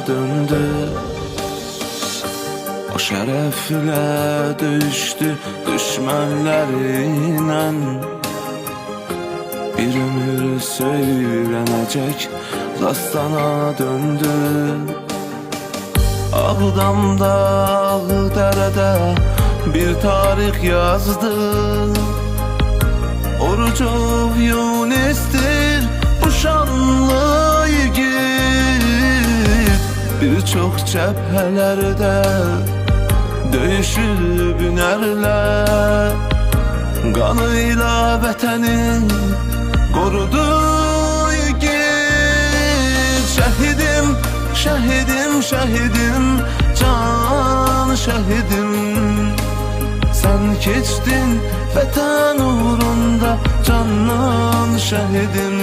döndü. O şərəflə döyüşdü düşmənlərinlə. Bir ömür söylənəcək dastana döndü. Ağdamda, Ağdərədə bir tarix yazdı. Orucov Yunis'tir bu şanlı yiğit. Birçok cəbhələrdə döyüşüb ünərlər. Qanıyla vətəni qorudu yiğit. Şəhidim, şəhidim, şəhidim, can şəhidim. Sen keçdin vətən uğrunda candan şəhidim.